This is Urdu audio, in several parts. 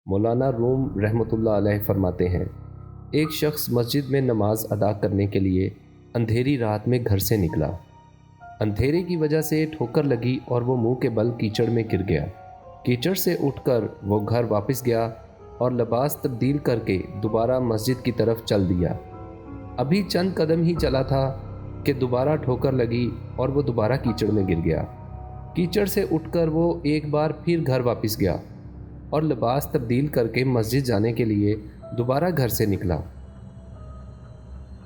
مولانا روم رحمۃ اللہ علیہ فرماتے ہیں، ایک شخص مسجد میں نماز ادا کرنے کے لیے اندھیری رات میں گھر سے نکلا۔ اندھیرے کی وجہ سے ٹھوکر لگی اور وہ منہ کے بل کیچڑ میں گر گیا۔ کیچڑ سے اٹھ کر وہ گھر واپس گیا اور لباس تبدیل کر کے دوبارہ مسجد کی طرف چل دیا۔ ابھی چند قدم ہی چلا تھا کہ دوبارہ ٹھوکر لگی اور وہ دوبارہ کیچڑ میں گر گیا۔ کیچڑ سے اٹھ کر وہ ایک بار پھر گھر واپس گیا اور لباس تبدیل کر کے مسجد جانے کے لیے دوبارہ گھر سے نکلا۔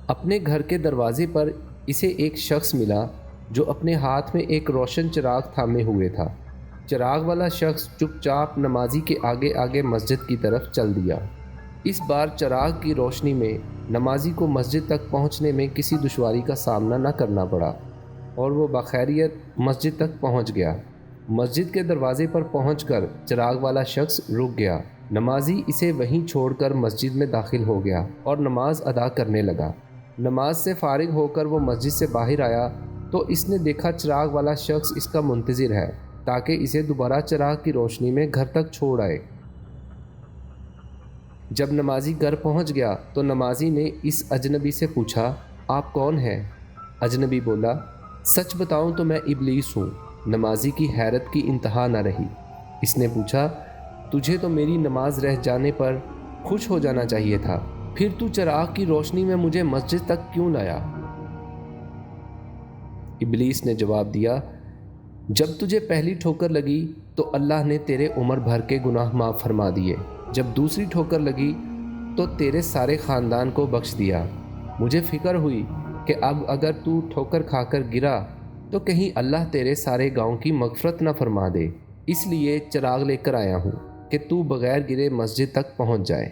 اپنے گھر کے دروازے پر اسے ایک شخص ملا جو اپنے ہاتھ میں ایک روشن چراغ تھامے ہوئے تھا۔ چراغ والا شخص چپ چاپ نمازی کے آگے آگے مسجد کی طرف چل دیا۔ اس بار چراغ کی روشنی میں نمازی کو مسجد تک پہنچنے میں کسی دشواری کا سامنا نہ کرنا پڑا اور وہ بخیریت مسجد تک پہنچ گیا۔ مسجد کے دروازے پر پہنچ کر چراغ والا شخص رک گیا۔ نمازی اسے وہیں چھوڑ کر مسجد میں داخل ہو گیا اور نماز ادا کرنے لگا۔ نماز سے فارغ ہو کر وہ مسجد سے باہر آیا تو اس نے دیکھا چراغ والا شخص اس کا منتظر ہے تاکہ اسے دوبارہ چراغ کی روشنی میں گھر تک چھوڑ آئے۔ جب نمازی گھر پہنچ گیا تو نمازی نے اس اجنبی سے پوچھا، آپ کون ہیں؟ اجنبی بولا، سچ بتاؤں تو میں ابلیس ہوں۔ نمازی کی حیرت کی انتہا نہ رہی۔ اس نے پوچھا، تجھے تو میری نماز رہ جانے پر خوش ہو جانا چاہیے تھا، پھر تو چراغ کی روشنی میں مجھے مسجد تک کیوں لایا؟ ابلیس نے جواب دیا، جب تجھے پہلی ٹھوکر لگی تو اللہ نے تیرے عمر بھر کے گناہ معاف فرما دیے، جب دوسری ٹھوکر لگی تو تیرے سارے خاندان کو بخش دیا۔ مجھے فکر ہوئی کہ اب اگر تو ٹھوکر کھا کر گرا تو کہیں اللہ تیرے سارے گاؤں کی مغفرت نہ فرما دے، اس لیے چراغ لے کر آیا ہوں کہ تو بغیر گرے مسجد تک پہنچ جائے۔